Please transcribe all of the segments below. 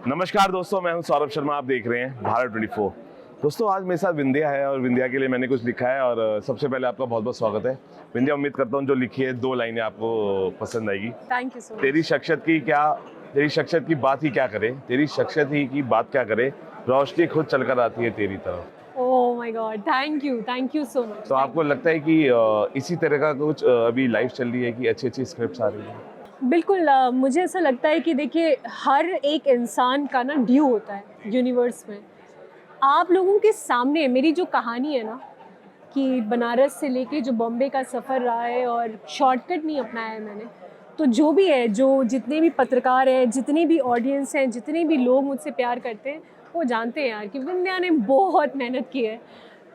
नमस्कार दोस्तों, मैं हूं सौरभ शर्मा। आप देख रहे हैं भारत 24। दोस्तों, आज मेरे साथ विंध्या है और विंध्या के लिए मैंने कुछ लिखा है और सबसे पहले आपका बहुत बहुत स्वागत है। विंध्या, उम्मीद करता हूं जो लिखी है 2 लाइनें आपको पसंद आएगी। Thank you so much. तेरी शख्सियत की बात ही क्या करे, तेरी शख्सियत ही की बात क्या करे, रोशनी खुद चलकर आती है तेरी तरफ। Oh my God, thank you so much. तो आपको लगता है कि इसी तरह का कुछ अभी लाइफ चल रही है कि अच्छी अच्छी स्क्रिप्ट्स आ रही है? बिल्कुल, मुझे ऐसा लगता है कि देखिए, हर एक इंसान का ना ड्यू होता है यूनिवर्स में। आप लोगों के सामने मेरी जो कहानी है ना, कि बनारस से लेके जो बॉम्बे का सफ़र रहा है और शॉर्टकट नहीं अपनाया है मैंने, तो जो भी है, जो जितने भी पत्रकार हैं, जितनी भी ऑडियंस हैं, जितने भी लोग मुझसे प्यार करते हैं, वो जानते हैं यार कि विंध्या ने बहुत मेहनत की है।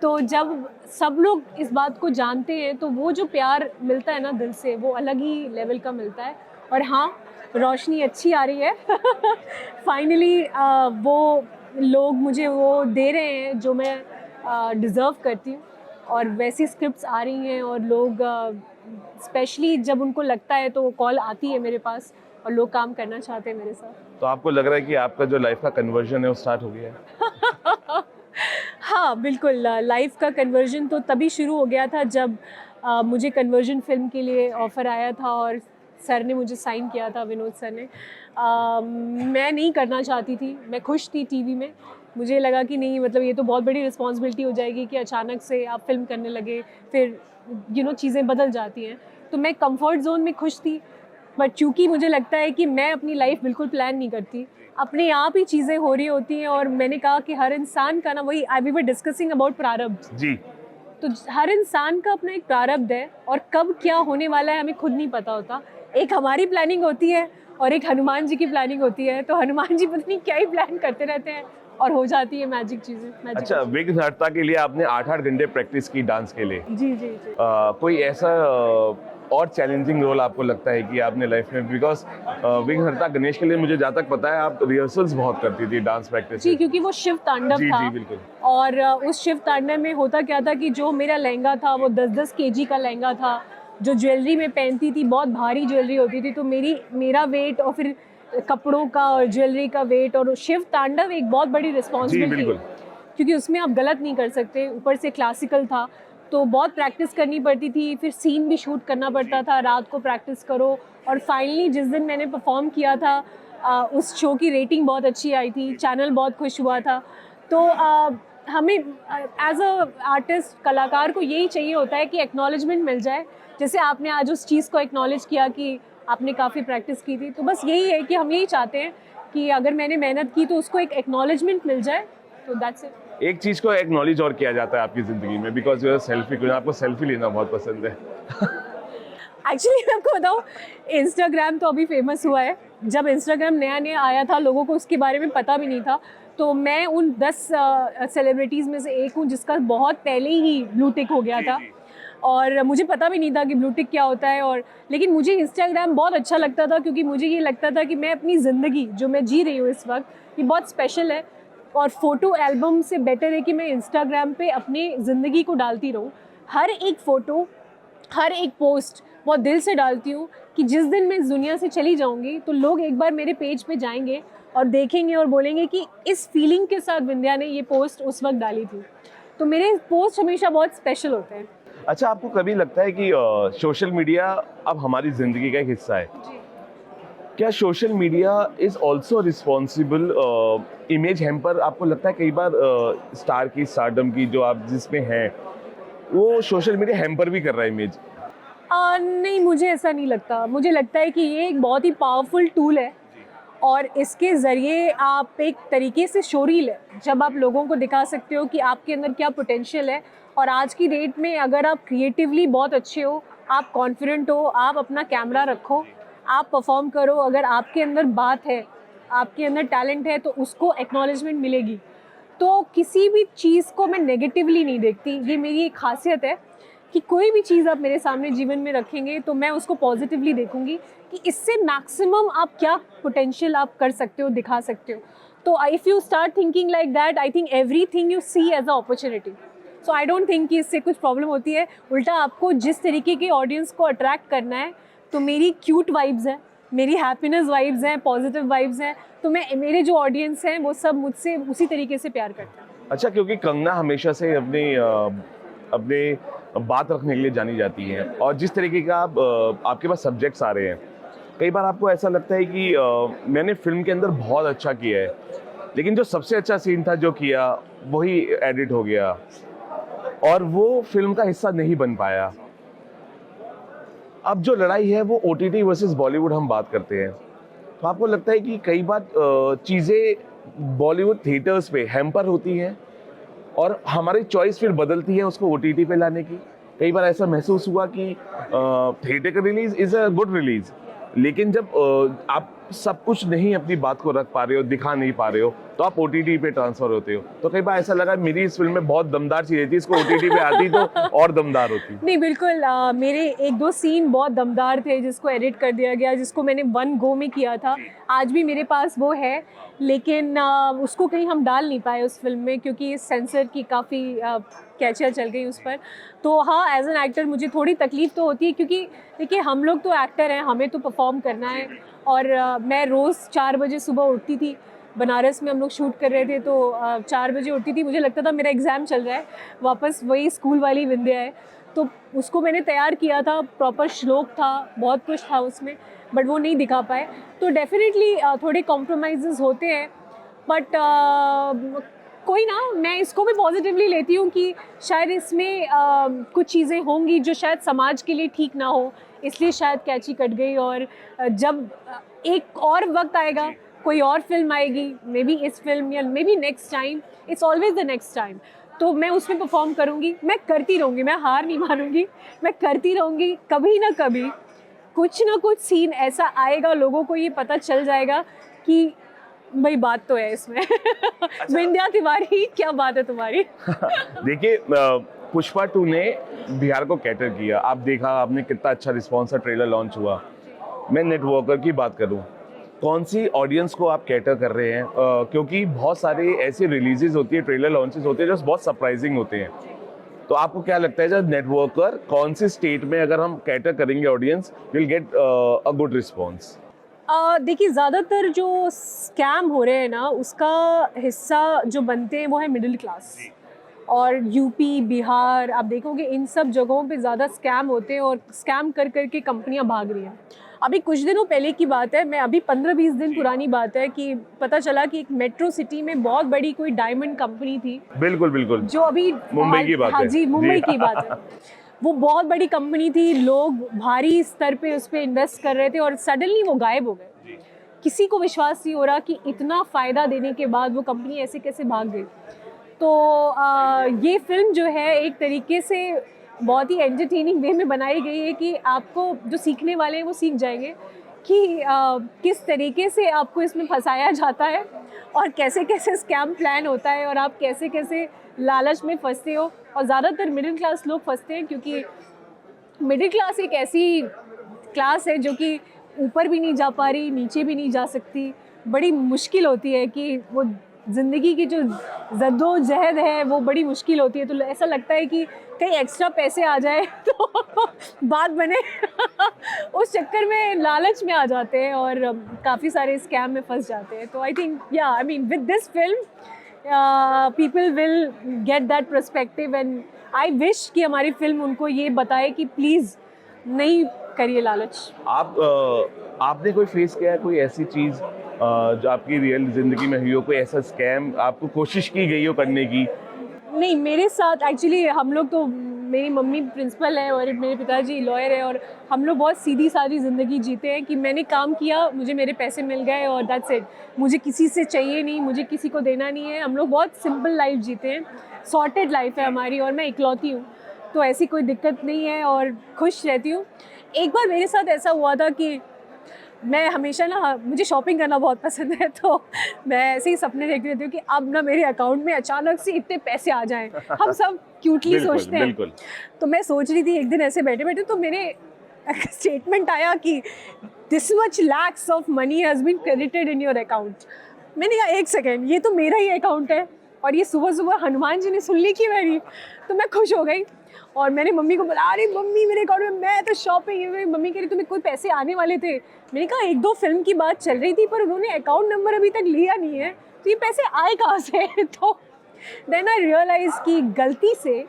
तो जब सब लोग इस बात को जानते हैं तो वो जो प्यार मिलता है ना दिल से, वो अलग ही लेवल का मिलता है। और हाँ, रोशनी अच्छी आ रही है। फाइनली वो लोग मुझे वो दे रहे हैं जो मैं डिज़र्व करती हूँ, और वैसी स्क्रिप्ट्स आ रही हैं और लोग स्पेशली जब उनको लगता है तो वो कॉल आती है मेरे पास और लोग काम करना चाहते हैं मेरे साथ। तो आपको लग रहा है कि आपका जो लाइफ का कन्वर्जन है वो स्टार्ट हो गया है? हाँ बिल्कुल, लाइफ का कन्वर्जन तो तभी शुरू हो गया था जब मुझे कन्वर्जन फिल्म के लिए ऑफ़र आया था और सर ने मुझे साइन किया था, विनोद सर ने। मैं नहीं करना चाहती थी, मैं खुश थी टीवी में। मुझे लगा कि नहीं, मतलब ये तो बहुत बड़ी रिस्पॉन्सिबिलिटी हो जाएगी कि अचानक से आप फिल्म करने लगे, फिर चीज़ें बदल जाती हैं। तो मैं कंफर्ट जोन में खुश थी, बट चूँकि मुझे लगता है कि मैं अपनी लाइफ बिल्कुल प्लान नहीं करती, अपने आप ही चीज़ें हो रही होती हैं। और मैंने कहा कि हर इंसान का ना, वही वी वर डिस्कसिंग अबाउट प्रारब्ध जी। तो हर इंसान का अपना एक प्रारब्ध है और कब क्या होने वाला है हमें खुद नहीं पता होता। एक हमारी प्लानिंग होती है और एक हनुमान जी की प्लानिंग होती है। तो हनुमान जी पता नहीं क्या ही प्लान करते रहते हैं और हो जाती है मैजिक चीज़ें। अच्छा, विघ्नहर्ता के लिए आपने 8-8 घंटे प्रैक्टिस की डांस के लिए। जी जी जी। कोई ऐसा और चैलेंजिंग रोल आपको लगता है कि आपने लाइफ में, बिकॉज विघ्नहर्ता गणेश के लिए मुझे जहाँ तक पता है आप रिहर्सल्स बहुत करती थी डांस प्रैक्टिस जी, क्योंकि वो शिव तांडव जी, था। जी, बिल्कुल। और उस शिव तांडव में होता क्या था कि जो मेरा लहंगा था वो 10-10 केजी का लहंगा था। जो ज्वेलरी में पहनती थी बहुत भारी ज्वेलरी होती थी, तो मेरा वेट और फिर कपड़ों का और ज्वेलरी का वेट, और शिव तांडव एक बहुत बड़ी जी, रिस्पॉन्सिबिलिटी है, बिल्कुल। क्योंकि उसमें आप गलत नहीं कर सकते। ऊपर से क्लासिकल था, तो बहुत प्रैक्टिस करनी पड़ती थी। फिर सीन भी शूट करना पड़ता था, रात को प्रैक्टिस करो। और फाइनली जिस दिन मैंने परफॉर्म किया था, उस शो की रेटिंग बहुत अच्छी आई थी, चैनल बहुत खुश हुआ था। तो हमें एज अ आर्टिस्ट, कलाकार को यही चाहिए होता है कि एक्नॉलेजमेंट मिल जाए। जैसे आपने आज उस चीज़ को एक्नॉलेज किया कि आपने काफ़ी प्रैक्टिस की थी, तो बस यही है कि हम यही चाहते हैं कि अगर मैंने मेहनत की तो उसको एक एक्नॉलेजमेंट मिल जाए, तो दैट्स इट। एक चीज को एक्नॉलेज और किया जाता है आपकी जिंदगी में, बिकॉज यू सेल्फी क्वीन, आपको सेल्फी लेना बहुत पसंद है। एक्चुअली मैं आपको बताऊँ, इंस्टाग्राम तो अभी फेमस हुआ है। जब इंस्टाग्राम नया नया आया था, लोगों को उसके बारे में पता भी नहीं था। तो मैं उन 10 सेलिब्रिटीज़ में से एक हूँ जिसका बहुत पहले ही ब्लू टिक हो गया था। और मुझे पता भी नहीं था कि ब्लू टिक क्या होता है। और लेकिन मुझे इंस्टाग्राम बहुत अच्छा लगता था, क्योंकि मुझे ये लगता था कि मैं अपनी ज़िंदगी जो मैं जी रही हूँ इस वक्त, ये बहुत स्पेशल है। और फ़ोटो एल्बम से बेटर है कि मैं इंस्टाग्राम पे अपनी ज़िंदगी को डालती रहूँ। हर एक फ़ोटो, हर एक पोस्ट बहुत दिल से डालती हूँ कि जिस दिन मैं इस दुनिया से चली जाऊँगी तो लोग एक बार मेरे पेज पे जाएंगे और देखेंगे और बोलेंगे कि इस फीलिंग के साथ विंध्या ने ये पोस्ट उस वक्त डाली थी। तो मेरे पोस्ट हमेशा बहुत स्पेशल होते हैं। अच्छा, आपको कभी लगता है कि सोशल मीडिया अब हमारी जिंदगी का एक हिस्सा है? क्या social media is also responsible image hamper? आपको लगता है कई बार स्टार की, स्टारडम की, जो आप जिसमें हैं, वो सोशल मीडिया हैम्पर भी कर रहा है इमेज? नहीं, मुझे ऐसा नहीं लगता। मुझे लगता है कि ये एक बहुत ही पावरफुल टूल है और इसके ज़रिए आप एक तरीके से शोरील है, जब आप लोगों को दिखा सकते हो कि आपके अंदर क्या पोटेंशियल है। और आज की डेट में अगर आप क्रिएटिवली बहुत अच्छे हो, आप कॉन्फिडेंट हो, आप अपना कैमरा रखो, आप परफॉर्म करो, अगर आपके अंदर बात है, आपके अंदर टैलेंट है, तो उसको एक्नॉलेजमेंट मिलेगी। तो किसी भी चीज़ को मैं नेगेटिवली नहीं देखती। ये मेरी एक खासियत है कि कोई भी चीज़ आप मेरे सामने जीवन में रखेंगे तो मैं उसको पॉजिटिवली देखूंगी कि इससे मैक्सिमम आप क्या पोटेंशियल आप कर सकते हो, दिखा सकते हो। तो if you start thinking like that, I think everything you see as a opportunity. So I don't think कि इससे कुछ प्रॉब्लम होती है। उल्टा आपको जिस तरीके के ऑडियंस को अट्रैक्ट करना है, तो मेरी क्यूट वाइब्स है, मेरी हैप्पीनेस वाइब्स हैं, पॉजिटिव वाइब्स हैं, तो मेरे जो ऑडियंस हैं वो सब मुझसे उसी तरीके से प्यार करते हैं। अच्छा, क्योंकि कंगना हमेशा से अपने बात रखने के लिए जानी जाती है, और जिस तरीके का आपके पास सब्जेक्ट्स आ रहे हैं, कई बार आपको ऐसा लगता है कि मैंने फिल्म के अंदर बहुत अच्छा किया है, लेकिन जो सबसे अच्छा सीन था जो किया वही एडिट हो गया और वो फिल्म का हिस्सा नहीं बन पाया। अब जो लड़ाई है वो OTT वर्सेस बॉलीवुड हम बात करते हैं, तो आपको लगता है कि कई बार चीज़ें बॉलीवुड थिएटर्स पे हैम्पर होती हैं और हमारी चॉइस फिर बदलती है उसको OTT पे लाने की? कई बार ऐसा महसूस हुआ कि थिएटर का release is a good release, लेकिन जब आप सब कुछ नहीं अपनी बात को रख पा रहे हो, दिखा नहीं पा रहे हो, तो आप OTT पे ट्रांसफर होते हो। तो कई बार ऐसा लगा मेरी इस फिल्म में बहुत दमदार चीज़ें थी, इसको OTT पे आती तो और दमदार होती। नहीं बिल्कुल, मेरे एक दो सीन बहुत दमदार थे जिसको एडिट कर दिया गया, जिसको मैंने वन गो में किया था। आज भी मेरे पास वो है, लेकिन उसको कहीं हम डाल नहीं पाए उस फिल्म में, क्योंकि सेंसर की काफ़ी कैचियाँ चल गई उस पर। तो हाँ, एज एन एक्टर मुझे थोड़ी तकलीफ़ तो होती है, क्योंकि देखिए हम लोग तो एक्टर हैं, हमें तो परफॉर्म करना है। और मैं रोज़ 4 बजे सुबह उठती थी, बनारस में हम लोग शूट कर रहे थे, तो 4 बजे उठती थी, मुझे लगता था मेरा एग्ज़ाम चल रहा है, वापस वही स्कूल वाली विंध्या है। तो उसको मैंने तैयार किया था, प्रॉपर श्लोक था, बहुत कुछ था उसमें, बट वो नहीं दिखा पाए। तो डेफिनेटली थोड़े कॉम्प्रोमाइज़ होते हैं, बट कोई ना, मैं इसको भी पॉजिटिवली लेती हूँ कि शायद इसमें कुछ चीज़ें होंगी जो शायद समाज के लिए ठीक ना हो, इसलिए शायद कैची कट गई। और जब एक और वक्त आएगा, कोई और फिल्म आएगी, मे बी इस फिल्म या may be next time, it's always the next time, तो मैं उसमें परफॉर्म करूँगी, मैं करती रहूँगी, मैं हार नहीं मानूंगी, मैं करती रहूँगी। कभी ना कभी कुछ ना कुछ सीन ऐसा आएगा, लोगों को ये पता चल जाएगा कि भाई बात तो है इसमें। विंध्या तिवारी, क्या बात है तुम्हारी। देखिए, पुष्पा 2 ने बिहार को कैटर किया, आप देखा आपने कितना अच्छा रिस्पॉन्स था, ट्रेलर लॉन्च हुआ। मैं नेटवर्कर की बात करूं, कौन सी ऑडियंस को आप कैटर कर रहे हैं? क्योंकि बहुत सारे ऐसी रिलीजेस होती है, ट्रेलर लॉन्चेस होते हैं जो बहुत सरप्राइजिंग होते हैं। तो आपको क्या लगता है, जब नेटवर्कर कौन सी स्टेट में अगर हम कैटर करेंगे audience, will get a good response? देखिए, ज़्यादातर जो स्कैम हो रहे हैं ना, उसका हिस्सा जो बनते हैं वो है मिडिल क्लास। और यूपी, बिहार, आप देखोगे इन सब जगहों पे ज़्यादा स्कैम होते हैं, और स्कैम कर कर के कंपनियां भाग रही हैं। अभी कुछ दिनों पहले की बात है, मैं अभी 15-20 दिन पुरानी बात है, कि पता चला कि एक मेट्रो सिटी में बहुत बड़ी कोई डायमंड कंपनी थी। बिल्कुल बिल्कुल, जो अभी मुंबई की बात हाँ है। जी, मुंबई की बात है। वो बहुत बड़ी कंपनी थी, लोग भारी स्तर पे उस पर इन्वेस्ट कर रहे थे, और सडनली वो गायब हो गए। किसी को विश्वास नहीं हो रहा कि इतना फ़ायदा देने के बाद वो कंपनी ऐसे कैसे भाग गई। तो ये फिल्म जो है एक तरीके से बहुत ही एंटरटेनिंग वे में बनाई गई है, कि आपको जो सीखने वाले हैं वो सीख जाएंगे कि किस तरीके से आपको इसमें फंसाया जाता है, और कैसे कैसे स्कैम प्लान होता है, और आप कैसे कैसे लालच में फंसते हो। और ज़्यादातर मिडिल क्लास लोग फंसते हैं, क्योंकि मिडिल क्लास एक ऐसी क्लास है जो कि ऊपर भी नहीं जा पा रही, नीचे भी नहीं जा सकती। बड़ी मुश्किल होती है कि वो ज़िंदगी की जो जद्दोजहद है वो बड़ी मुश्किल होती है। तो ऐसा लगता है कि कहीं एक्स्ट्रा पैसे आ जाए तो बात बने। उस चक्कर में लालच में आ जाते हैं और काफ़ी सारे स्कैम में फंस जाते हैं। तो I think I mean with this film people will get that perspective, and I wish कि हमारी फिल्म उनको ये बताए कि प्लीज़ नहीं करिए लालच। आपने कोई फेस किया है कोई ऐसी चीज़ जो आपकी रियल ज़िंदगी में हुई हो, कोई ऐसा स्कैम आपको कोशिश की गई हो करने की? नहीं, मेरे साथ एक्चुअली हम लोग तो, मेरी मम्मी प्रिंसिपल है और मेरे पिताजी लॉयर है, और हम लोग बहुत सीधी सादी ज़िंदगी जीते हैं कि मैंने काम किया, मुझे मेरे पैसे मिल गए और दैट्स इट। मुझे किसी से चाहिए नहीं, मुझे किसी को देना नहीं है। हम लोग बहुत सिंपल लाइफ जीते हैं, सॉर्टेड लाइफ है हमारी, और मैं इकलौती हूँ, तो ऐसी कोई दिक्कत नहीं है और खुश रहती हूँ। एक बार मेरे साथ ऐसा हुआ था कि मैं हमेशा ना, मुझे शॉपिंग करना बहुत पसंद है, तो मैं ऐसे ही सपने देखती रहती हूँ कि अब ना मेरे अकाउंट में अचानक से इतने पैसे आ जाएं। हम सब क्यूटली सोचते हैं। बिल्कुल। तो मैं सोच रही थी एक दिन ऐसे बैठे बैठे, तो मेरे स्टेटमेंट आया कि this much lakhs of money has been credited in your account. मैंने कहा एक सेकेंड, ये तो मेरा ही अकाउंट है, और ये सुबह सुबह हनुमान जी ने सुन ली कि मेरी, तो मैं खुश हो गई। और मैंने मम्मी को बोला, अरे मम्मी मेरे अकाउंट में, मैं तो शॉपिंग, मम्मी कह रही तुम्हें कोई पैसे आने वाले थे। मैंने कहा 1-2 फिल्म की बात चल रही थी पर उन्होंने अकाउंट नंबर अभी तक लिया नहीं है, तो ये पैसे आए कहाँ से? तो देन आई रियलाइज कि गलती से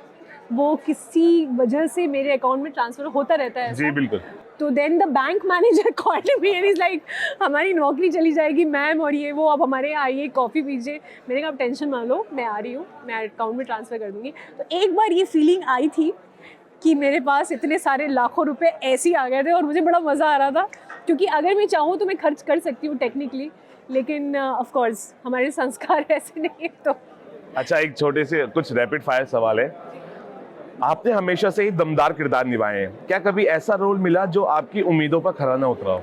वो किसी वजह से मेरे अकाउंट में ट्रांसफ़र होता रहता है जी बिल्कुल। तो then the bank manager called me and is like हमारी नौकरी चली जाएगी मैम, और ये वो, आप हमारे यहाँ आइए, कॉफ़ी पीजिए। मैंने कहा आप टेंशन मत लो, मैं आ रही हूँ, मैं अकाउंट में ट्रांसफ़र कर दूँगी। तो एक बार ये फीलिंग आई थी कि मेरे पास इतने सारे लाखों रुपए ऐसे ही आ गए थे और मुझे बड़ा मज़ा आ रहा था, क्योंकि अगर मैं चाहूँ तो मैं खर्च कर सकती हूँ टेक्निकली, लेकिन ऑफ कोर्स हमारे संस्कार ऐसे नहीं है। तो अच्छा, एक छोटे से कुछ रैपिड फायर सवाल है। आपने हमेशा से ही दमदार किरदार निभाए हैं, क्या कभी ऐसा रोल मिला जो आपकी उम्मीदों पर खरा ना उतरा हो?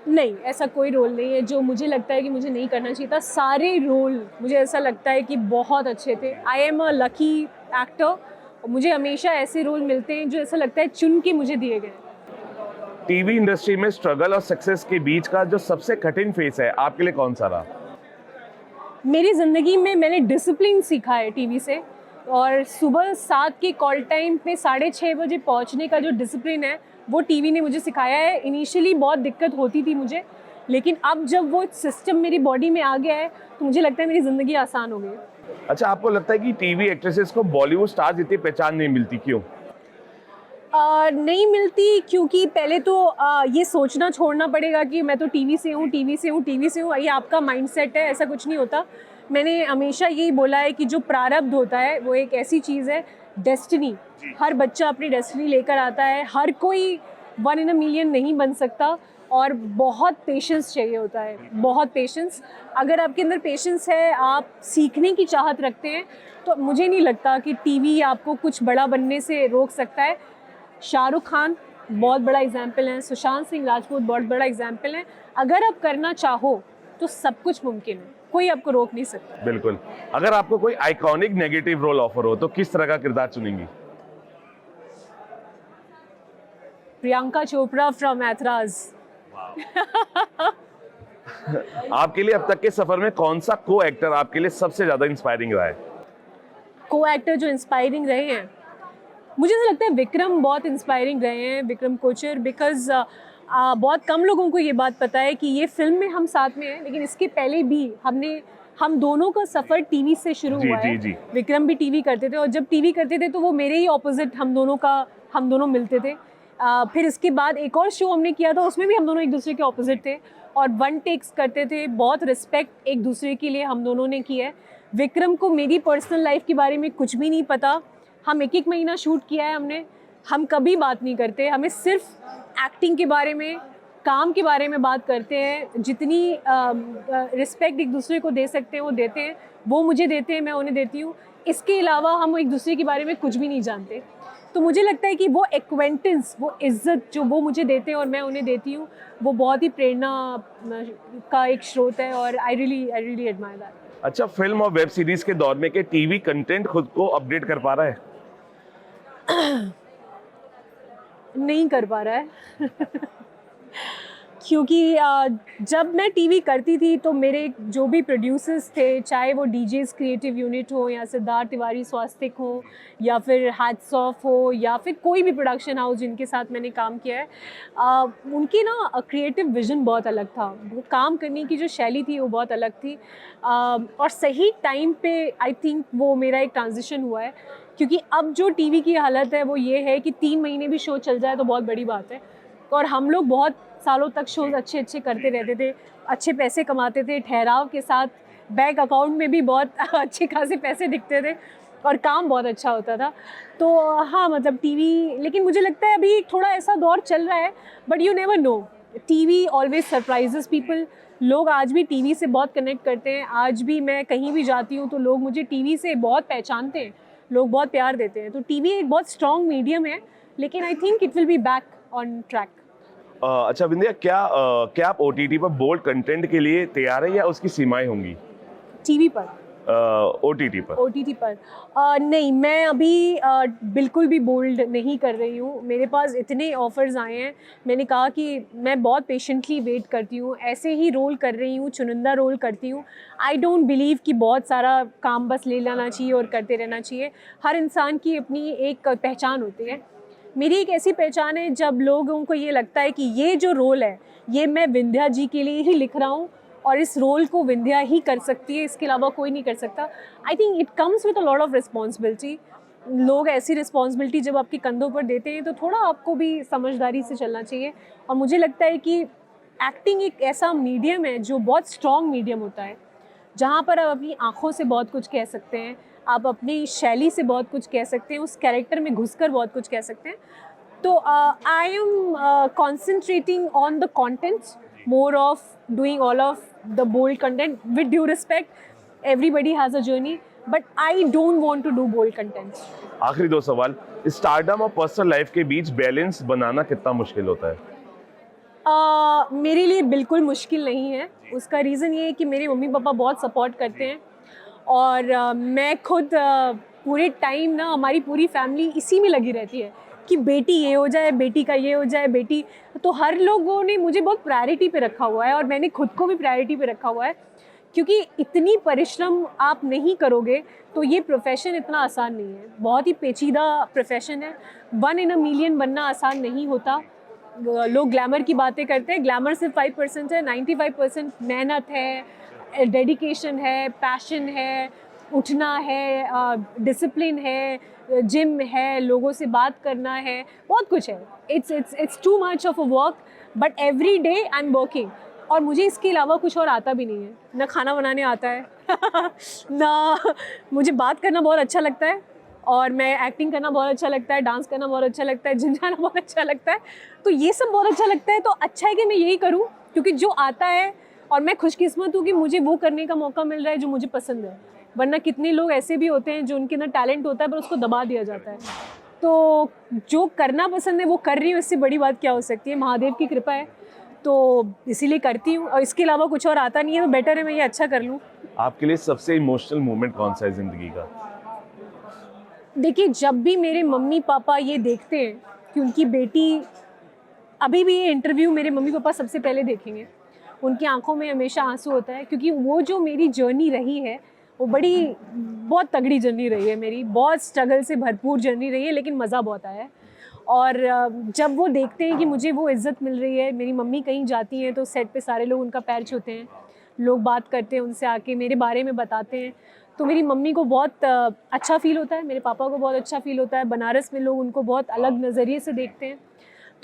नहीं, ऐसा कोई रोल नहीं है जो मुझे लगता है कि मुझे नहीं करना चाहिए था। सारे रोल मुझे ऐसा लगता है कि बहुत अच्छे थे। I am a lucky actor, और मुझे हमेशा ऐसे रोल मिलते हैं जो ऐसा लगता है चुन के मुझे दिए गए। टीवी इंडस्ट्री में स्ट्रगल और सक्सेस के बीच का जो सबसे कठिन फेस है आपके लिए कौन सा रहा? मेरी ज़िंदगी में मैंने डिसिप्लिन सीखा है टीवी से, और सुबह 7 के कॉल टाइम पे 6:30 बजे पहुंचने का जो डिसिप्लिन है वो टीवी ने मुझे सिखाया है। इनिशियली बहुत दिक्कत होती थी मुझे, लेकिन अब जब वो सिस्टम मेरी बॉडी में आ गया है तो मुझे लगता है मेरी ज़िंदगी आसान हो गई। अच्छा, आपको लगता है कि टीवी एक्ट्रेसेस को बॉलीवुड स्टार जितनी पहचान नहीं मिलती, क्यों? नहीं मिलती क्योंकि पहले तो ये सोचना छोड़ना पड़ेगा कि मैं तो टीवी से हूँ, टीवी से हूँ, टीवी से हूँ। ये आपका माइंडसेट है, ऐसा कुछ नहीं होता। मैंने हमेशा यही बोला है कि जो प्रारब्ध होता है वो एक ऐसी चीज़ है, डेस्टिनी। हर बच्चा अपनी डेस्टिनी लेकर आता है, हर कोई 1 in a million नहीं बन सकता, और बहुत पेशेंस चाहिए होता है, बहुत पेशेंस। अगर आपके अंदर पेशेंस है, आप सीखने की चाहत रखते हैं, तो मुझे नहीं लगता कि टीवी आपको कुछ बड़ा बनने से रोक सकता है। शाहरुख खान बहुत बड़ा एग्जाम्पल है, सुशांत सिंह राजपूत बहुत बड़ा एग्जाम्पल है। अगर आप करना चाहो तो सब कुछ मुमकिन है, कोई आपको रोक नहीं सकता। बिल्कुल। अगर आपको कोई आइकॉनिक नेगेटिव रोल ऑफर हो तो किस तरह का किरदार चुनेंगी? प्रियंका चोपड़ा फ्रॉम ऐतराज। आपके लिए अब तक के सफर में कौन सा को एक्टर आपके लिए सबसे ज्यादा इंस्पायरिंग रहा है? को एक्टर जो इंस्पायरिंग रहे हैं, मुझे तो लगता है विक्रम बहुत इंस्पायरिंग रहे हैं, विक्रम कोचर, बिकॉज बहुत कम लोगों को ये बात पता है कि ये फिल्म में हम साथ में हैं, लेकिन इसके पहले भी हम दोनों का सफ़र टीवी से शुरू हुआ है। जी। विक्रम भी टीवी करते थे, और जब टीवी करते थे तो वो मेरे ही ऑपोजिट हम दोनों मिलते थे। फिर इसके बाद एक और शो हमने किया था, उसमें भी हम दोनों एक दूसरे के ऑपोजिट थे और 1 टेक्स करते थे। बहुत रिस्पेक्ट एक दूसरे के लिए हम दोनों ने की है। विक्रम को मेरी पर्सनल लाइफ के बारे में कुछ भी नहीं पता। हम 1-1 महीना शूट किया है हमने, हम कभी बात नहीं करते। हमें सिर्फ एक्टिंग के बारे में, काम के बारे में बात करते हैं। जितनी रिस्पेक्ट एक दूसरे को दे सकते हैं वो देते हैं, वो मुझे देते हैं, मैं उन्हें देती हूँ। इसके अलावा हम एक दूसरे के बारे में कुछ भी नहीं जानते। तो मुझे लगता है कि वो एक्वेंटेंस, वो इज़्ज़त जो वो मुझे देते हैं और मैं उन्हें देती हूँ, वो बहुत ही प्रेरणा का एक स्रोत है, और आई रियली एडमायर दैट। अच्छा, फिल्म और वेब सीरीज के दौर में के टीवी कंटेंट खुद को अपडेट कर पा रहा है? नहीं कर पा रहा है। क्योंकि जब मैं टीवी करती थी तो मेरे जो भी प्रोड्यूसर्स थे, चाहे वो डीजेस क्रिएटिव यूनिट हो, या सिद्धार्थ तिवारी स्वास्तिक हो, या फिर हैट्स ऑफ हो, या फिर कोई भी प्रोडक्शन हाउस जिनके साथ मैंने काम किया है, उनकी ना क्रिएटिव विजन बहुत अलग था। वो काम करने की जो शैली थी वो बहुत अलग थी, और सही टाइम पे आई थिंक वो मेरा एक ट्रांजिशन हुआ है। क्योंकि अब जो टीवी की हालत है वो ये है कि 3 महीने भी शो चल जाए तो बहुत बड़ी बात है, और हम लोग बहुत सालों तक शोज़ अच्छे करते रहते थे, अच्छे पैसे कमाते थे, ठहराव के साथ बैंक अकाउंट में भी बहुत अच्छे खासे पैसे दिखते थे, और काम बहुत अच्छा होता था। तो हाँ, मतलब टीवी, लेकिन मुझे लगता है अभी थोड़ा ऐसा दौर चल रहा है, but you never know, TV always surprises people. लोग आज भी टीवी से बहुत कनेक्ट करते हैं। आज भी मैं कहीं भी जाती हूँ तो लोग मुझे टीवी से बहुत पहचानते हैं, लोग बहुत प्यार देते हैं। तो टीवी एक बहुत स्ट्रॉन्ग मीडियम है, लेकिन I think it will be back on track. अच्छा बिंदिया, क्या आप OTT पर बोल्ड कंटेंट के लिए तैयार है या उसकी सीमाएं होंगी? टीवी पर OTT पर? OTT पर नहीं, मैं अभी बिल्कुल भी बोल्ड नहीं कर रही हूँ। मेरे पास इतने ऑफर्स आए हैं, मैंने कहा कि मैं बहुत पेशेंटली वेट करती हूँ, ऐसे ही रोल कर रही हूँ, चुनिंदा रोल करती हूँ। आई डोंट बिलीव कि बहुत सारा काम बस ले लेना चाहिए और करते रहना चाहिए। हर इंसान की अपनी एक पहचान होती है। मेरी एक ऐसी पहचान है जब लोगों को ये लगता है कि ये जो रोल है ये मैं विंध्या जी के लिए ही लिख रहा हूँ और इस रोल को विंध्या ही कर सकती है, इसके अलावा कोई नहीं कर सकता। I think it comes with a lot of responsibility. लोग ऐसी रिस्पॉन्सिबिलिटी जब आपके कंधों पर देते हैं तो थोड़ा आपको भी समझदारी से चलना चाहिए। और मुझे लगता है कि एक्टिंग एक ऐसा मीडियम है जो बहुत स्ट्रॉन्ग मीडियम होता है, जहाँ पर आप अपनी आँखों से बहुत कुछ कह सकते हैं, आप अपनी शैली से बहुत कुछ कह सकते हैं, उस कैरेक्टर में घुसकर बहुत कुछ कह सकते हैं। तो I am concentrating on the contents more of doing all of the bold content. With due respect, everybody has a journey, but I don't want to do bold content. आखिरी 2 सवाल, स्टारडम और पर्सनल लाइफ के बीच balance बनाना कितना मुश्किल होता है? मेरे लिए बिल्कुल मुश्किल नहीं है। उसका रीज़न ये है कि मेरे मम्मी पापा बहुत सपोर्ट करते हैं और मैं खुद पूरे टाइम ना, हमारी पूरी फैमिली इसी में लगी रहती है कि बेटी ये हो जाए, बेटी का ये हो जाए, बेटी। तो हर लोगों ने मुझे बहुत प्रायोरिटी पे रखा हुआ है और मैंने खुद को भी प्रायोरिटी पे रखा हुआ है, क्योंकि इतनी परिश्रम आप नहीं करोगे तो ये प्रोफेशन इतना आसान नहीं है। बहुत ही पेचीदा प्रोफेशन है। 1 in a million बनना आसान नहीं होता। लोग ग्लैमर की बातें करते हैं, ग्लैमर सिर्फ 5% है, 95% मेहनत है, डेडिकेशन है, पैशन है, उठना है, डिसिप्लिन है, जिम है, लोगों से बात करना है, बहुत कुछ है। It's too much of a work, but every day I am working. और मुझे इसके अलावा कुछ और आता भी नहीं है। ना खाना बनाने आता है ना मुझे बात करना बहुत अच्छा लगता है, और मैं एक्टिंग करना बहुत अच्छा लगता है, डांस करना बहुत अच्छा लगता है, जिम जाना बहुत अच्छा लगता है। तो ये सब बहुत अच्छा लगता है, तो अच्छा है कि मैं यही करूँ, क्योंकि जो आता है, और मैं खुशकिस्मत हूँ कि मुझे वो करने का मौका मिल रहा है जो मुझे पसंद है। वरना कितने लोग ऐसे भी होते हैं जो उनके अंदर टैलेंट होता है पर उसको दबा दिया जाता है। तो जो करना पसंद है वो कर रही हूँ, इससे बड़ी बात क्या हो सकती है। महादेव की कृपा है, तो इसीलिए करती हूँ। और इसके अलावा कुछ और आता नहीं है, तो बेटर है मैं ये अच्छा कर लूँ। आपके लिए सबसे इमोशनल मोमेंट कौन सा है जिंदगी का? देखिए, जब भी मेरे मम्मी पापा ये देखते हैं कि उनकी बेटी, अभी भी ये इंटरव्यू मेरे मम्मी पापा सबसे पहले देखेंगे, उनकी आंखों में हमेशा आंसू होता है, क्योंकि वो जो मेरी जर्नी रही है वो बहुत तगड़ी जर्नी रही है मेरी, बहुत स्ट्रगल से भरपूर जर्नी रही है, लेकिन मज़ा बहुत आया है। और जब वो देखते हैं कि मुझे वो इज़्ज़त मिल रही है, मेरी मम्मी कहीं जाती हैं तो सेट पे सारे लोग उनका पैर छूते हैं, लोग बात करते हैं उनसे, आके मेरे बारे में बताते हैं, तो मेरी मम्मी को बहुत अच्छा फ़ील होता है, मेरे पापा को बहुत अच्छा फ़ील होता है। बनारस में लोग उनको बहुत अलग नज़रिए से देखते हैं,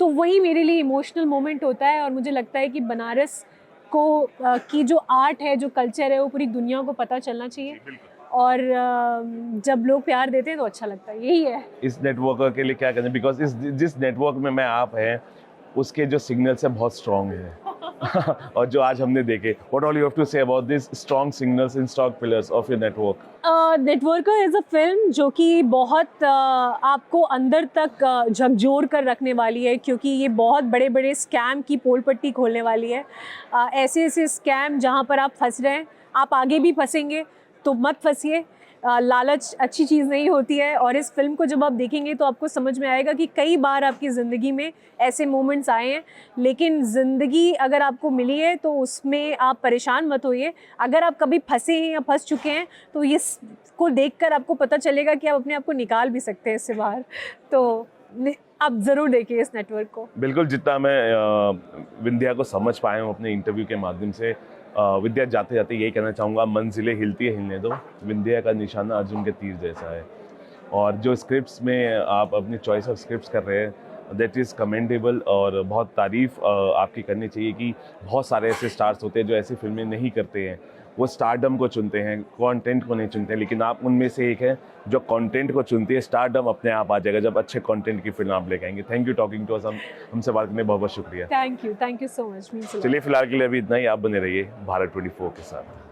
तो वही मेरे लिए इमोशनल मोमेंट होता है। और मुझे लगता है कि बनारस को की जो आर्ट है, जो कल्चर है, वो पूरी दुनिया को पता चलना चाहिए, और जब लोग प्यार देते हैं तो अच्छा लगता है। यही है। इस नेटवर्क के लिए क्या करें, बिकॉज जिस नेटवर्क में मैं आप हैं उसके जो सिग्नल्स है बहुत स्ट्रॉन्ग है और जो आज हमने देखे, what all you have to say about this strong signals and strong pillars of your network? Networker is a film जो कि बहुत आपको अंदर तक झकझोर कर रखने वाली है, क्योंकि ये बहुत बड़े बड़े स्कैम की पोल पट्टी खोलने वाली है। ऐसे ऐसे स्कैम जहाँ पर आप फंस रहे हैं, आप आगे भी फंसेंगे, तो मत फंसिए। लालच अच्छी चीज़ नहीं होती है, और इस फिल्म को जब आप देखेंगे तो आपको समझ में आएगा कि कई बार आपकी ज़िंदगी में ऐसे मोमेंट्स आए हैं, लेकिन ज़िंदगी अगर आपको मिली है तो उसमें आप परेशान मत होइए। अगर आप कभी फंसे हैं या फंस चुके हैं तो ये को देखकर आपको पता चलेगा कि आप अपने आप को निकाल भी सकते हैं इससे बाहर। तो आप ज़रूर देखिए इस नेटवर्क को। बिल्कुल, जितना मैं विंध्या को समझ पाया हूँ अपने इंटरव्यू के माध्यम से, विद्या जाते जाते यही कहना चाहूँगा, मंजिलें हिलती है हिलने दो, विंध्या का निशाना अर्जुन के तीर जैसा है। और जो स्क्रिप्ट्स में आप अपनी चॉइस ऑफ स्क्रिप्ट्स कर रहे हैं, दैट इज़ कमेंडेबल, और बहुत तारीफ़ आपकी करनी चाहिए कि बहुत सारे ऐसे स्टार्स होते हैं जो ऐसी फिल्में नहीं करते हैं, वो स्टारडम को चुनते हैं, कंटेंट को नहीं चुनते, लेकिन आप उनमें से एक हैं जो कंटेंट को चुनती है। स्टारडम अपने आप आ जाएगा जब अच्छे कंटेंट की फिल्म आप लेके आएंगे। Thank you talking to us, हमसे बात करने बहुत बहुत शुक्रिया। Thank you so much. चलिए फिलहाल के लिए अभी इतना ही, आप बने रहिए भारत 24 के साथ।